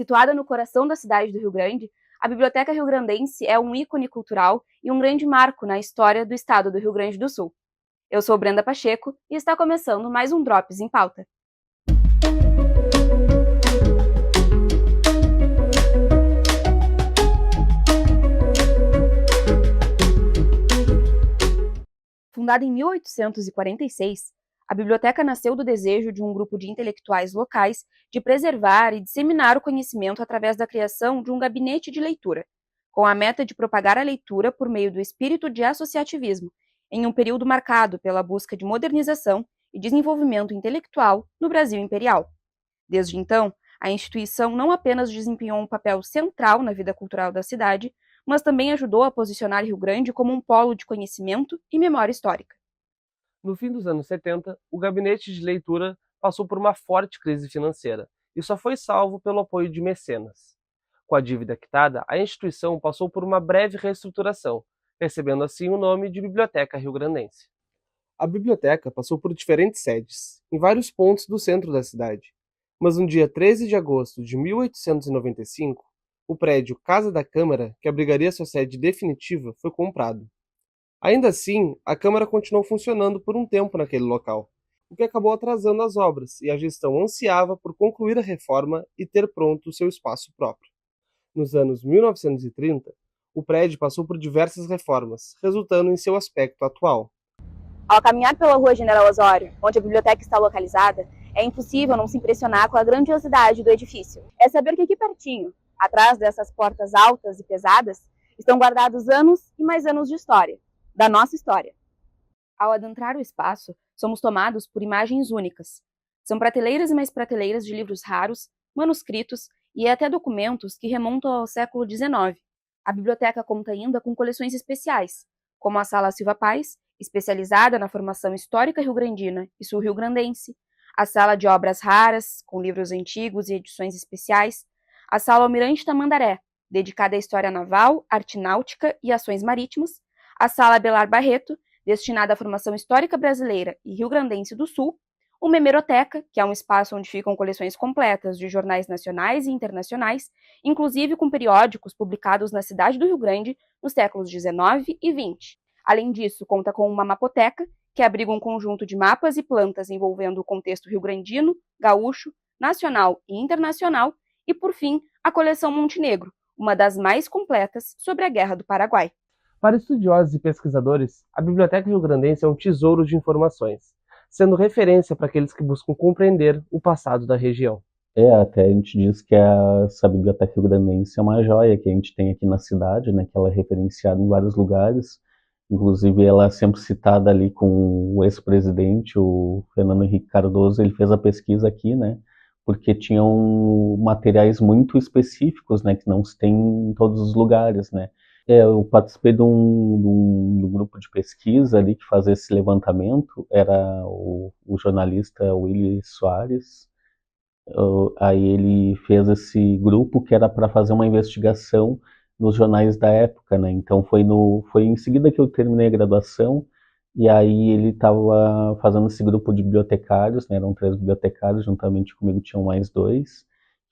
Situada no coração da cidade do Rio Grande, a Biblioteca Rio-Grandense é um ícone cultural e um grande marco na história do estado do Rio Grande do Sul. Eu sou Brenda Pacheco e está começando mais um Drops em Pauta. Fundada em 1846, a biblioteca nasceu do desejo de um grupo de intelectuais locais de preservar e disseminar o conhecimento através da criação de um gabinete de leitura, com a meta de propagar a leitura por meio do espírito de associativismo, em um período marcado pela busca de modernização e desenvolvimento intelectual no Brasil imperial. Desde então, a instituição não apenas desempenhou um papel central na vida cultural da cidade, mas também ajudou a posicionar Rio Grande como um polo de conhecimento e memória histórica. No fim dos anos 70, o gabinete de leitura passou por uma forte crise financeira e só foi salvo pelo apoio de mecenas. Com a dívida quitada, a instituição passou por uma breve reestruturação, recebendo assim o nome de Biblioteca Rio-Grandense. A biblioteca passou por diferentes sedes, em vários pontos do centro da cidade, mas no dia 13 de agosto de 1895, o prédio Casa da Câmara, que abrigaria sua sede definitiva, foi comprado. Ainda assim, a Câmara continuou funcionando por um tempo naquele local, o que acabou atrasando as obras, e a gestão ansiava por concluir a reforma e ter pronto o seu espaço próprio. Nos anos 1930, o prédio passou por diversas reformas, resultando em seu aspecto atual. Ao caminhar pela Rua General Osório, onde a biblioteca está localizada, é impossível não se impressionar com a grandiosidade do edifício. É saber que aqui pertinho, atrás dessas portas altas e pesadas, estão guardados anos e mais anos de história, da nossa história. Ao adentrar o espaço, somos tomados por imagens únicas. São prateleiras e mais prateleiras de livros raros, manuscritos e até documentos que remontam ao século XIX. A biblioteca conta ainda com coleções especiais, como a Sala Silva Paz, especializada na formação histórica rio-grandina e sul-rio-grandense, a Sala de Obras Raras, com livros antigos e edições especiais, a Sala Almirante Tamandaré, dedicada à história naval, arte náutica e ações marítimas, a Sala Abelar Barreto, destinada à formação histórica brasileira e rio-grandense do Sul, uma hemeroteca, que é um espaço onde ficam coleções completas de jornais nacionais e internacionais, inclusive com periódicos publicados na cidade do Rio Grande nos séculos XIX e XX. Além disso, conta com uma mapoteca, que abriga um conjunto de mapas e plantas envolvendo o contexto rio-grandino, gaúcho, nacional e internacional, e, por fim, a coleção Montenegro, uma das mais completas sobre a Guerra do Paraguai. Para estudiosos e pesquisadores, a Biblioteca Rio-Grandense é um tesouro de informações, sendo referência para aqueles que buscam compreender o passado da região. Até a gente diz que essa Biblioteca Rio-Grandense é uma joia que a gente tem aqui na cidade, né, que ela é referenciada em vários lugares. Inclusive, ela é sempre citada ali com o ex-presidente, o Fernando Henrique Cardoso, ele fez a pesquisa aqui, né, porque tinham materiais muito específicos, né, que não se tem em todos os lugares, né. Eu participei de um grupo de pesquisa ali que fazia esse levantamento, era o jornalista Willy Soares. Aí ele fez esse grupo que era para fazer uma investigação nos jornais da época, né? Então foi em seguida que eu terminei a graduação, e aí ele estava fazendo esse grupo de bibliotecários, né? Eram 3 bibliotecários, juntamente comigo tinham mais 2,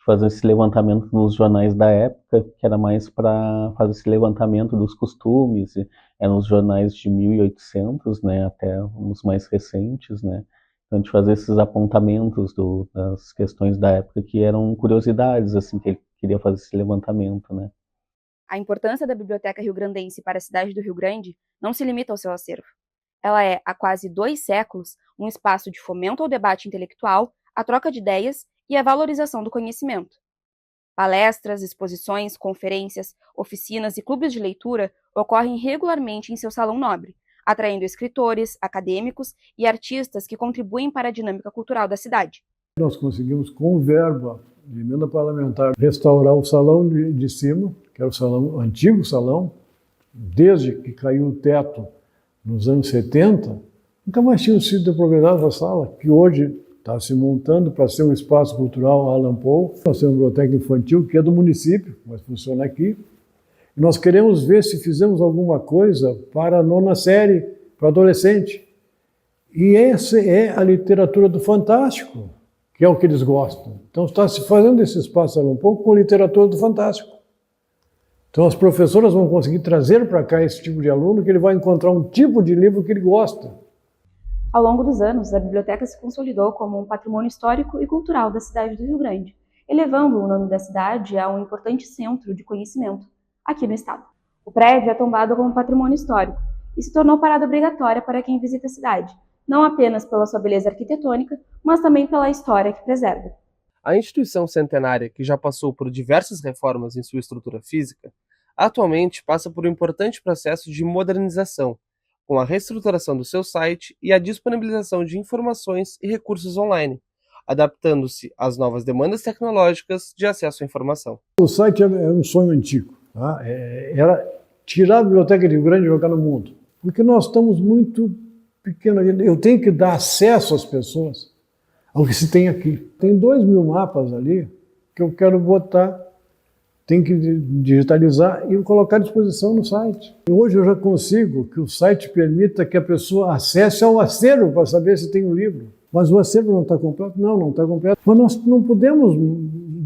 fazer esse levantamento nos jornais da época, que era mais para fazer esse levantamento dos costumes, eram os jornais de 1800, né, até os mais recentes, né, então a gente fazia esses apontamentos das questões da época que eram curiosidades, assim, que ele queria fazer esse levantamento, né. A importância da Biblioteca Rio-Grandense para a cidade do Rio Grande não se limita ao seu acervo. Ela é, há quase 2 séculos, um espaço de fomento ao debate intelectual, a troca de ideias e a valorização do conhecimento. Palestras, exposições, conferências, oficinas e clubes de leitura ocorrem regularmente em seu salão nobre, atraindo escritores, acadêmicos e artistas que contribuem para a dinâmica cultural da cidade. Nós conseguimos, com verba de emenda parlamentar, restaurar o salão de cima, que era o antigo salão, desde que caiu o teto nos anos 70, nunca mais tinha sido aproveitado essa sala, que hoje está se montando para ser um espaço cultural Allan Poe. Nós temos uma biblioteca infantil que é do município, mas funciona aqui. E nós queremos ver se fizemos alguma coisa para a 9ª série, para adolescente. E essa é a literatura do fantástico, que é o que eles gostam. Então está se fazendo esse espaço um pouco com literatura do fantástico. Então as professoras vão conseguir trazer para cá esse tipo de aluno, que ele vai encontrar um tipo de livro que ele gosta. Ao longo dos anos, a biblioteca se consolidou como um patrimônio histórico e cultural da cidade do Rio Grande, elevando o nome da cidade a um importante centro de conhecimento aqui no estado. O prédio é tombado como patrimônio histórico e se tornou parada obrigatória para quem visita a cidade, não apenas pela sua beleza arquitetônica, mas também pela história que preserva. A instituição centenária, que já passou por diversas reformas em sua estrutura física, atualmente passa por um importante processo de modernização, com a reestruturação do seu site e a disponibilização de informações e recursos online, adaptando-se às novas demandas tecnológicas de acesso à informação. O site é um sonho antigo. Tá? Era tirar a biblioteca de Rio Grande e jogar no mundo. Porque nós estamos muito pequenos. Eu tenho que dar acesso às pessoas ao que se tem aqui. Tem 2.000 mapas ali que eu quero botar, tem que digitalizar e colocar à disposição no site. Hoje eu já consigo que o site permita que a pessoa acesse ao acervo para saber se tem um livro. Mas o acervo não está completo? Não está completo. Mas nós não podemos,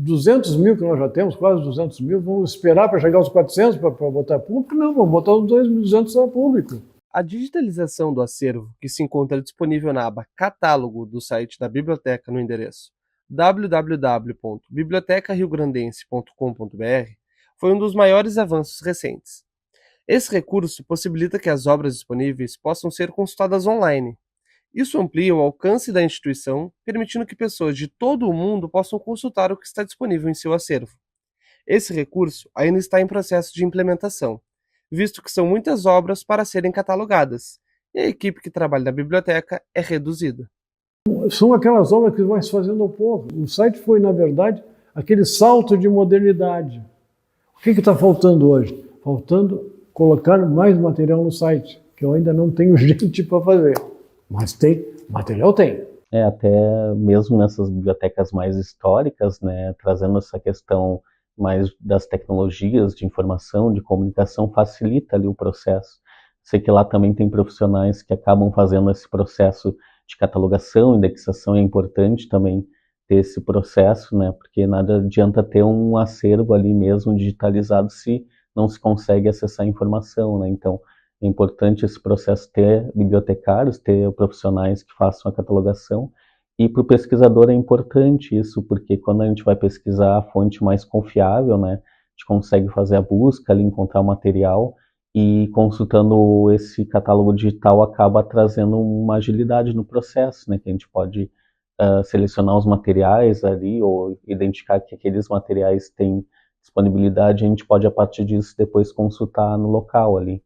200.000 que nós já temos, quase 200.000, vamos esperar para chegar aos 400 para botar público? Não, vamos botar os 2.200 a público. A digitalização do acervo, que se encontra disponível na aba Catálogo do site da biblioteca no endereço www.bibliotecarriograndense.com.br, foi um dos maiores avanços recentes. Esse recurso possibilita que as obras disponíveis possam ser consultadas online. Isso amplia o alcance da instituição, permitindo que pessoas de todo o mundo possam consultar o que está disponível em seu acervo. Esse recurso ainda está em processo de implementação, visto que são muitas obras para serem catalogadas, e a equipe que trabalha na biblioteca é reduzida. São aquelas obras que vai se fazendo ao pouco. O site foi, na verdade, aquele salto de modernidade. O que está faltando hoje? Faltando colocar mais material no site, que eu ainda não tenho gente para fazer. Mas tem, material tem. Até mesmo nessas bibliotecas mais históricas, né, trazendo essa questão mais das tecnologias de informação, de comunicação, facilita ali o processo. Sei que lá também tem profissionais que acabam fazendo esse processo de catalogação, indexação. É importante também ter esse processo, né, porque nada adianta ter um acervo ali mesmo digitalizado se não se consegue acessar a informação, né. Então é importante esse processo ter bibliotecários, ter profissionais que façam a catalogação. E para o pesquisador é importante isso, porque quando a gente vai pesquisar a fonte mais confiável, né, a gente consegue fazer a busca ali, encontrar o material, e consultando esse catálogo digital acaba trazendo uma agilidade no processo, né, que a gente pode selecionar os materiais ali, ou identificar que aqueles materiais têm disponibilidade, a gente pode, a partir disso, depois consultar no local ali.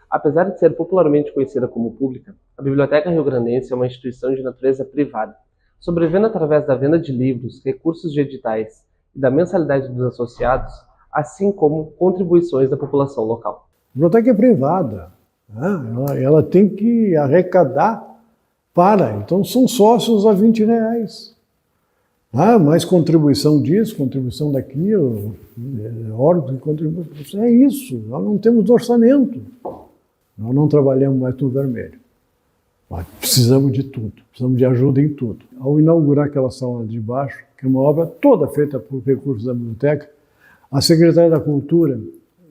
Apesar de ser popularmente conhecida como pública, a Biblioteca Riograndense é uma instituição de natureza privada, sobrevivendo através da venda de livros, recursos de editais e da mensalidade dos associados, assim como contribuições da população local. A biblioteca é privada, né? Ela tem que arrecadar então são sócios a R$20. Mais contribuição disso, contribuição daquilo, órgão de contribuição, é isso, nós não temos orçamento. Nós não trabalhamos mais no vermelho. Mas precisamos de tudo, precisamos de ajuda em tudo. Ao inaugurar aquela sala de baixo, que é uma obra toda feita por recursos da biblioteca, a secretária da Cultura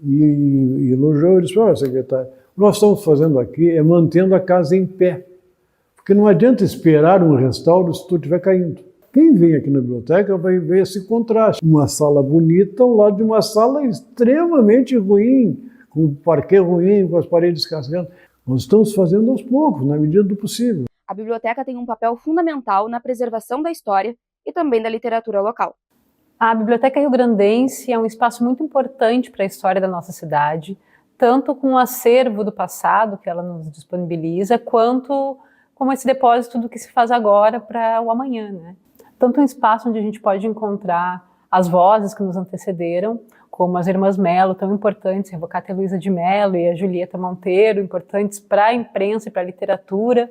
e elogiou e disse: olha, secretária, o que nós estamos fazendo aqui é mantendo a casa em pé. Porque não adianta esperar um restauro se tudo estiver caindo. Quem vem aqui na biblioteca vai ver esse contraste. Uma sala bonita ao lado de uma sala extremamente ruim, com o parquet ruim, com as paredes cascando. Nós estamos fazendo aos poucos, na medida do possível. A biblioteca tem um papel fundamental na preservação da história e também da literatura local. A Biblioteca Riograndense é um espaço muito importante para a história da nossa cidade, tanto com o acervo do passado que ela nos disponibiliza, quanto como esse depósito do que se faz agora para o amanhã, né? Tanto um espaço onde a gente pode encontrar as vozes que nos antecederam, como as irmãs Mello, tão importantes, Revocata Heloísa de Mello e a Julieta Monteiro, importantes para a imprensa e para a literatura,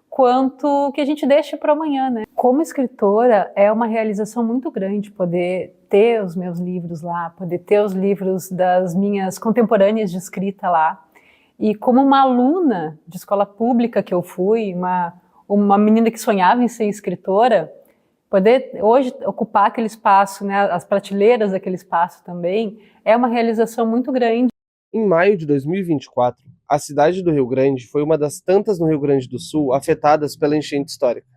quanto o que a gente deixa para amanhã, né? Como escritora, é uma realização muito grande poder ter os meus livros lá, poder ter os livros das minhas contemporâneas de escrita lá. E como uma aluna de escola pública que eu fui, uma menina que sonhava em ser escritora, Poder hoje ocupar aquele espaço, né, as prateleiras daquele espaço também, é uma realização muito grande. Em maio de 2024, a cidade do Rio Grande foi uma das tantas no Rio Grande do Sul afetadas pela enchente histórica.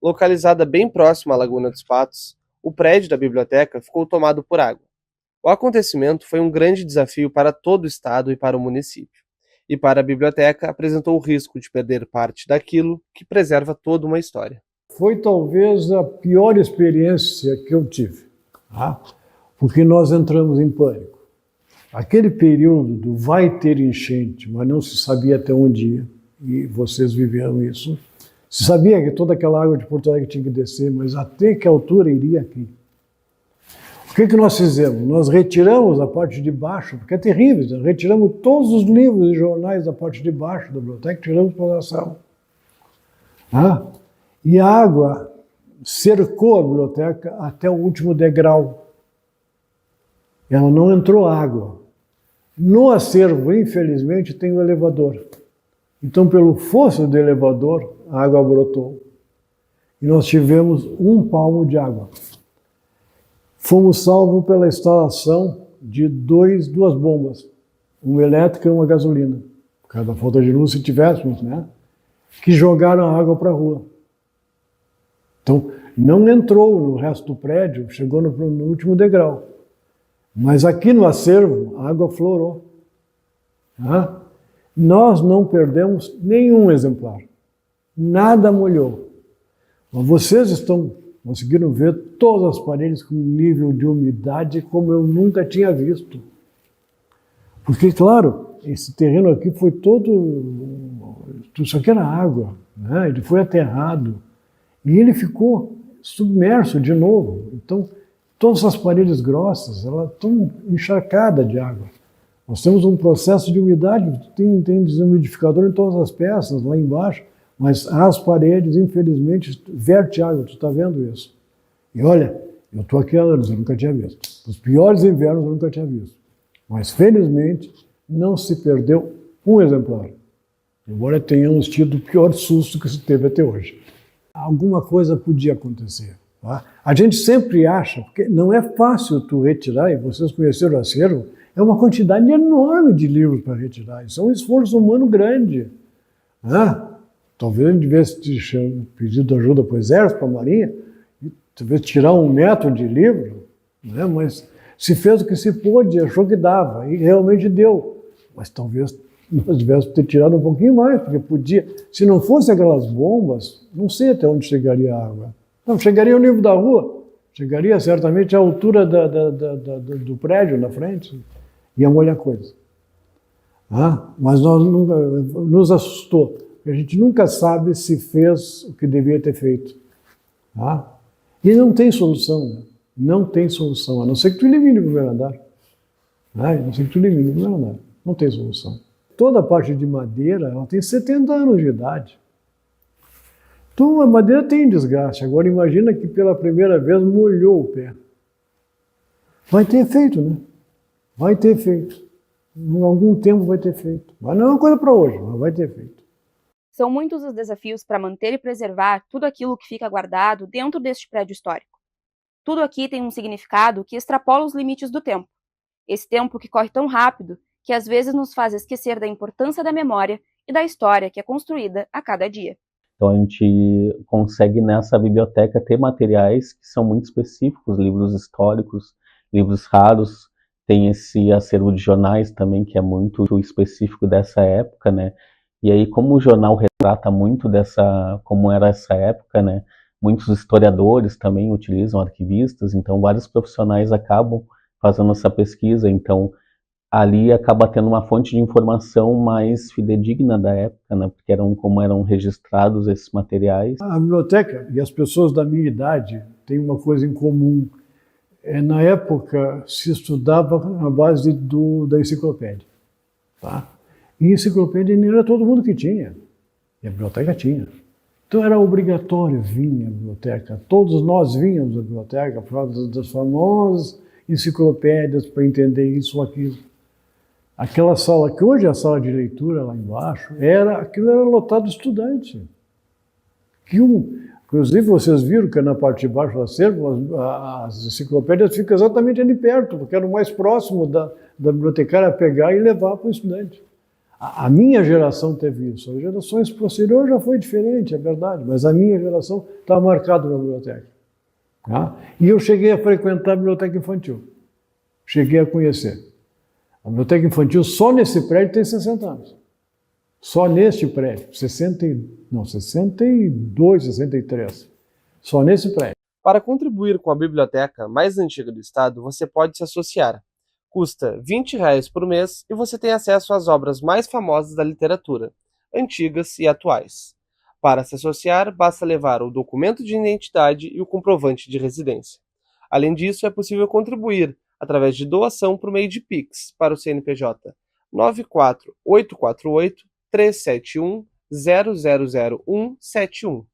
Localizada bem próxima à Laguna dos Patos, o prédio da biblioteca ficou tomado por água. O acontecimento foi um grande desafio para todo o estado e para o município. E para a biblioteca apresentou o risco de perder parte daquilo que preserva toda uma história. Foi talvez a pior experiência que eu tive, tá? Porque nós entramos em pânico. Aquele período do vai ter enchente, mas não se sabia até onde ia, e vocês viveram isso. Se sabia que toda aquela água de Porto Alegre tinha que descer, mas até que altura iria aqui? O que nós fizemos? Nós retiramos a parte de baixo, porque é terrível, nós retiramos todos os livros e jornais da parte de baixo da biblioteca, tiramos para a sala. E a água cercou a biblioteca até o último degrau. Ela não entrou água. No acervo, infelizmente, tem um elevador. Então, pelo fosso do elevador, a água brotou. E nós tivemos 1 palmo de água. Fomos salvos pela instalação de duas bombas, uma elétrica e uma gasolina, por causa da falta de luz, se tivéssemos, né? Que jogaram a água para a rua. Então, não entrou no resto do prédio, chegou no último degrau. Mas aqui no acervo, a água florou. Nós não perdemos nenhum exemplar. Nada molhou. Mas vocês conseguiram ver todas as paredes com um nível de umidade como eu nunca tinha visto. Porque, claro, esse terreno aqui foi isso aqui era água, né? Ele foi aterrado e ele ficou submerso de novo. Então, todas as paredes grossas, elas estão encharcadas de água. Nós temos um processo de umidade, tem desumidificador em todas as peças, lá embaixo, mas as paredes, infelizmente, verte água, tu está vendo isso. E olha, eu estou aqui há anos, eu nunca tinha visto. Os piores invernos eu nunca tinha visto. Mas, felizmente, não se perdeu um exemplar. Embora tenhamos tido o pior susto que se teve até hoje. Alguma coisa podia acontecer. Tá? A gente sempre acha, porque não é fácil tu retirar, e vocês conheceram o acervo, é uma quantidade enorme de livros para retirar. Isso é um esforço humano grande. Talvez a gente tivesse pedido ajuda para o Exército, para a Marinha, e talvez tirar 1 metro de livro, né? Mas se fez o que se pôde, achou que dava, e realmente deu. Mas talvez nós tivéssemos ter tirado um pouquinho mais, porque podia. Se não fosse aquelas bombas, não sei até onde chegaria a água. Não, chegaria o nível da rua, chegaria certamente à altura do prédio na frente, ia molhar coisa. Mas nos assustou. A gente nunca sabe se fez o que devia ter feito. E não tem solução, né? Não tem solução, a não ser que tu elimine o primeiro andar. A não ser que tu elimine o primeiro andar. Não tem solução. Toda a parte de madeira, ela tem 70 anos de idade. Então a madeira tem desgaste. Agora imagina que pela primeira vez molhou o pé. Vai ter efeito, né? Vai ter efeito. Em algum tempo vai ter efeito. Mas não é uma coisa para hoje, mas vai ter efeito. São muitos os desafios para manter e preservar tudo aquilo que fica guardado dentro deste prédio histórico. Tudo aqui tem um significado que extrapola os limites do tempo. Esse tempo que corre tão rápido que às vezes nos faz esquecer da importância da memória e da história que é construída a cada dia. Então a gente consegue nessa biblioteca ter materiais que são muito específicos, livros históricos, livros raros, tem esse acervo de jornais também que é muito específico dessa época, né? E aí como o jornal retrata muito como era essa época, né? Muitos historiadores também utilizam, arquivistas, então vários profissionais acabam fazendo essa pesquisa, então ali acaba tendo uma fonte de informação mais fidedigna da época, né? Porque como eram registrados esses materiais. A biblioteca e as pessoas da minha idade têm uma coisa em comum. Na época se estudava na base da enciclopédia. Tá? E enciclopédia não era todo mundo que tinha, e a biblioteca tinha. Então era obrigatório vir à biblioteca, todos nós vínhamos à biblioteca por causa das famosas enciclopédias para entender isso ou aquilo. Aquela sala, que hoje é a sala de leitura lá embaixo, aquilo era lotado de estudante. Inclusive, vocês viram que na parte de baixo do acervo, as enciclopédias ficam exatamente ali perto, porque era o mais próximo da bibliotecária pegar e levar para o estudante. A minha geração teve isso. As gerações posteriores já foi diferente, é verdade, mas a minha geração está marcada na biblioteca. Tá? E eu cheguei a frequentar a biblioteca infantil. Cheguei a conhecer. A biblioteca infantil só nesse prédio tem 60 anos. Só neste prédio. 62, 63. Só nesse prédio. Para contribuir com a biblioteca mais antiga do estado, você pode se associar. Custa R$ 20 por mês e você tem acesso às obras mais famosas da literatura, antigas e atuais. Para se associar, basta levar o documento de identidade e o comprovante de residência. Além disso, é possível contribuir através de doação por meio de Pix para o CNPJ 9484371000171.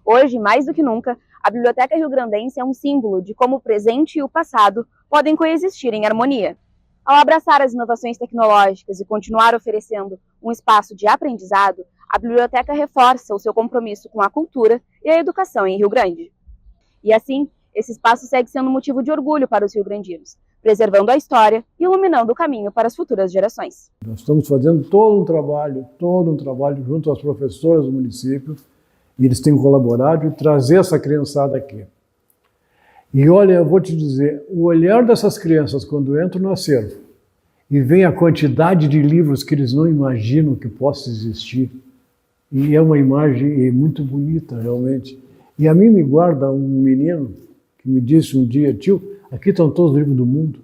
Hoje, mais do que nunca, a Biblioteca Riograndense é um símbolo de como o presente e o passado podem coexistir em harmonia. Ao abraçar as inovações tecnológicas e continuar oferecendo um espaço de aprendizado, a biblioteca reforça o seu compromisso com a cultura e a educação em Rio Grande. E assim, esse espaço segue sendo motivo de orgulho para os riograndinos, preservando a história e iluminando o caminho para as futuras gerações. Nós estamos fazendo todo um trabalho junto aos professores do município, e eles têm colaborado em trazer essa criançada aqui. E olha, eu vou te dizer, o olhar dessas crianças quando entram no acervo e vem a quantidade de livros que eles não imaginam que possa existir, e é uma imagem muito bonita, realmente. E a mim me guarda um menino que me disse um dia: tio, aqui estão todos os livros do mundo.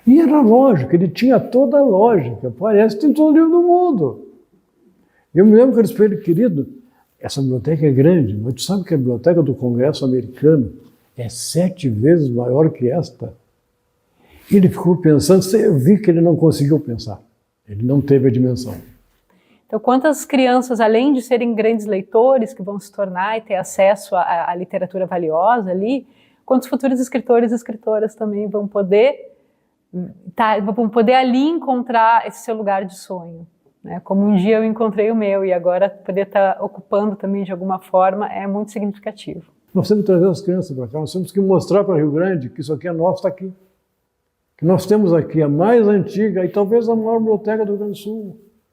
E era lógico, ele tinha toda a lógica, parece que tem todos os livros do mundo. Eu me lembro que eu disse para ele: querido, essa biblioteca é grande, mas tu sabe que a biblioteca do Congresso americano é 7 vezes maior que esta? Ele ficou pensando, eu vi que ele não conseguiu pensar, ele não teve a dimensão. Então, quantas crianças, além de serem grandes leitores, que vão se tornar e ter acesso à literatura valiosa ali, quantos futuros escritores e escritoras também vão poder ali encontrar esse seu lugar de sonho. Né? Como um dia eu encontrei o meu, e agora poder estar ocupando também de alguma forma é muito significativo. Nós temos que trazer as crianças para cá, nós temos que mostrar para Rio Grande que isso aqui é nosso, está aqui. Que nós temos aqui a mais antiga e talvez a maior biblioteca do Rio Grande do Sul.